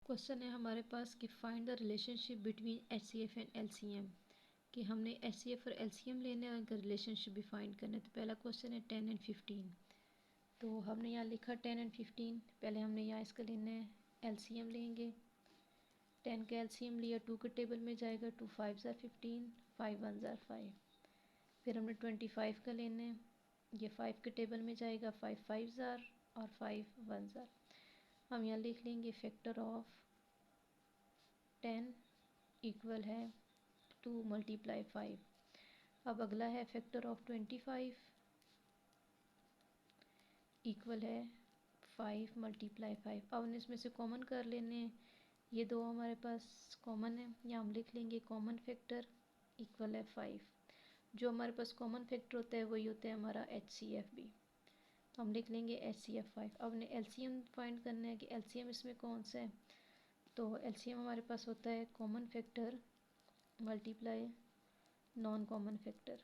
Question है हमारे पास कि find the relationship between HCF and LCM, कि हमने एचसीएफ और एलसीएम लेने और उनका रिलेशनशिप भी फाइंड करना है। तो पहला क्वेश्चन है 10 एंड 15। तो हमने यहाँ लिखा 10 एंड 15। पहले हमने यहाँ इसका लेना है एलसीएम लेंगे। 10 का एलसीएम लिया, 2 के टेबल में जाएगा, 2 5 ज़ार 15, 5 1 ज़ार 5। फिर हमने 25 का लेना है, ये 5 के टेबल में जाएगा, 5 5 ज़ार और 5 1 ज़ार। हम यहाँ लिख लेंगे फैक्टर ऑफ 10 इक्वल है 2 मल्टीप्लाई 5। अब अगला है फैक्टर ऑफ 25 इक्वल है 5 मल्टीप्लाई 5। अब हमने इसमें से कॉमन कर लेने हैं, ये दो हमारे पास कॉमन है, या हम लिख लेंगे कॉमन फैक्टर इक्वल है 5। जो हमारे पास कॉमन फैक्टर होता है वही होता है हमारा एचसीएफ भी। हम लिख लेंगे एचसीएफ 5। अब हमने एलसीएम फाइंड करना है कि एलसीएम इसमें कौन सा है। तो एलसीएम हमारे पास होता है common factor multiply non common factor.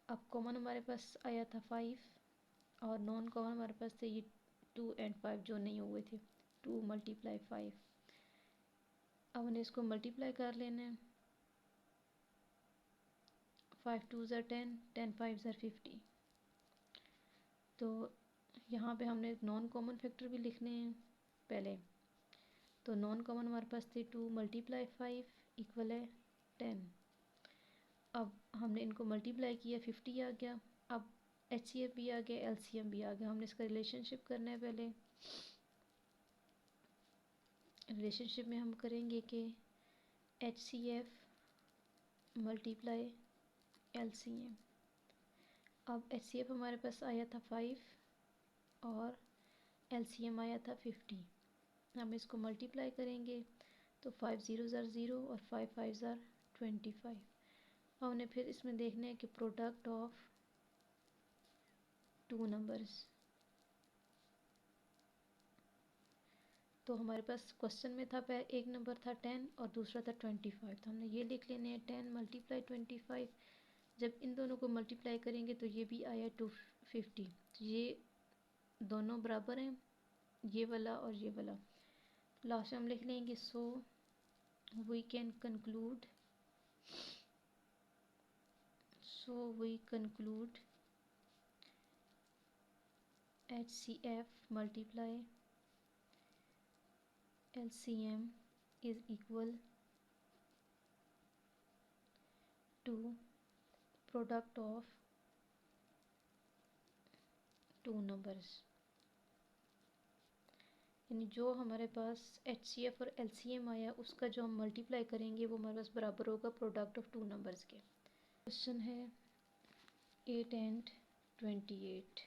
अब कॉमन हमारे पास आया था 5 और नॉन कॉमन हमारे पास थे ये 2 एंड 5 जो नहीं हुए थे, 2 मल्टीप्लाई 5। अब हमने इसको मल्टीप्लाई कर लेना है, 5 2 ज़ार 10, 10 5 ज़ार 50। तो यहाँ पे हमने नॉन कॉमन फैक्टर भी लिखने हैं पहले। तो नॉन कॉमन हमारे पास थे 2 मल्टीप्लाई 5 इक्वल है 10। अब हमने इनको मल्टीप्लाई किया, 50 आ गया। अब एचसीएफ भी आ गया, एलसीएम भी आ गया। हमने इसका रिलेशनशिप करना है पहले। रिलेशनशिप में हम करेंगे कि एचसीएफ मल्टीप्लाई एलसीएम। अब एचसीएफ हमारे पास आया था 5 और एलसीएम आया था 50। हम इसको मल्टीप्लाई करेंगे तो 5 0 ज़ार 0 और 5 5 ज़ार 25। हमने फिर इसमें देखना है कि प्रोडक्ट ऑफ टू नंबर्स। तो हमारे पास क्वेश्चन में था एक नंबर था 10 और दूसरा था 25। तो हमने ये लिख लेने हैं 10 मल्टीप्लाई 25। जब इन दोनों को मल्टीप्लाई करेंगे तो ये भी आया 250। तो ये दोनों बराबर हैं, ये वाला और ये वाला। लास्ट में हम लिख लेंगे so we can conclude HCF multiply LCM is equal to product of two numbers। यानी जो हमारे पास HCF और LCM आया उसका जो हम मल्टीप्लाई करेंगे वो हमारे पास बराबर होगा प्रोडक्ट ऑफ टू नंबर्स के। क्वेश्चन है 8 एंड 28।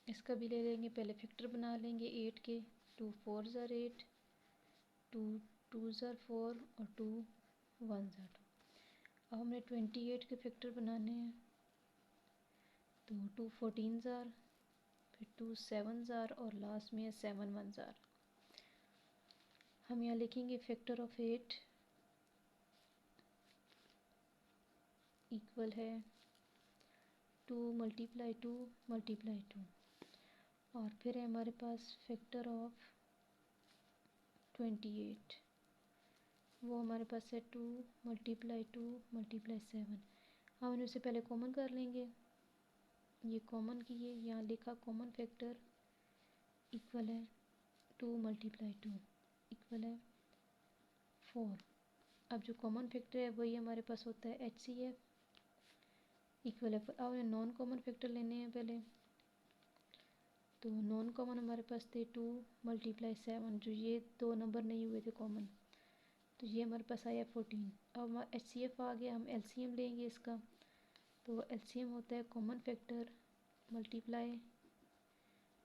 इसका भी ले लेंगे, पहले फैक्टर बना लेंगे 8 के। 2 4 ज़ार 8, 2 2 ज़ार 4 और 2 1 ज़ार 2। अब हमने 28 के फैक्टर बनाने हैं। तो 2 14 ज़ार, फिर 2 7 ज़ार और लास्ट में है 7 1 ज़ार। हम यहाँ लिखेंगे फैक्टर ऑफ 8 इक्वल है 2 मल्टीप्लाई 2 मल्टीप्लाई 2। और फिर है हमारे पास फैक्टर ऑफ 28, वो हमारे पास है 2 मल्टीप्लाई 2 मल्टीप्लाई 7। हम इनमें से पहले कॉमन कर लेंगे, ये कॉमन किए, यहाँ लिखा कॉमन फैक्टर इक्वल है 2 मल्टीप्लाई 2 इक्वल है 4। अब जो कॉमन फैक्टर है वही हमारे पास होता है HCF इक्वल है 4। अब हमें नॉन कॉमन फैक्टर लेने हैं पहले। तो नॉन कॉमन हमारे पास थे 2 मल्टीप्लाई 7, जो ये दो नंबर नहीं हुए थे कॉमन, तो ये हमारे पास आया 14। अब हमारा HCF आ गया, हम LCM लेंगे इसका। तो LCM होता है common factor multiply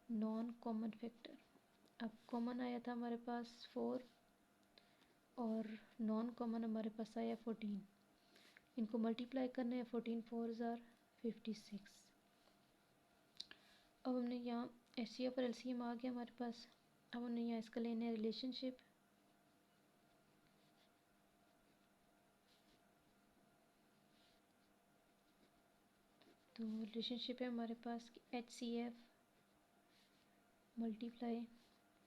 non common factor. अब कॉमन आया था हमारे पास 4 और नॉन कॉमन हमारे पास आया 14। इनको मल्टीप्लाई करना है, 14 4 ज़ार 56। अब हमने यहाँ HCF और LCM आ गया हमारे पास। अब हमने यहाँ इसका लेना है रिलेशनशिप। तो रिलेशनशिप है हमारे पास HCF मल्टीप्लाई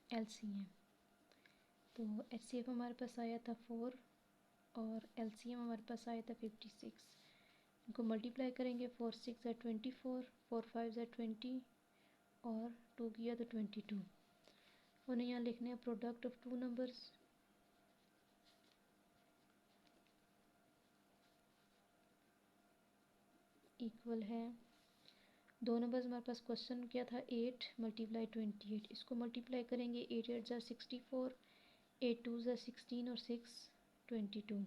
LCM। तो HCF हमारे पास आया था 4 और LCM हमारे पास आया था 56। इनको मल्टीप्लाई करेंगे, 4 6 ज़ा 24, 4 5 ज़ा 20 और 2 किया तो 22। उन्हें यहाँ लिखने हैं product of two numbers equal है, दो नंबर्स हमारे पास क्वेश्चन क्या था 8 मल्टीप्लाई 28। इसको मल्टीप्लाई करेंगे, 8 8 ज़ा 64, 8 2 ज़ा 16 और 6 22।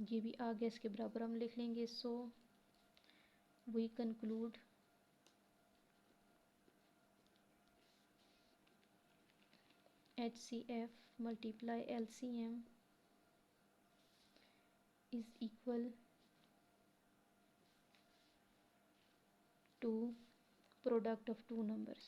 ये भी आ गया, इसके बराबर हम लिख लेंगे। So we conclude HCF multiply LCM is equal to product of two numbers।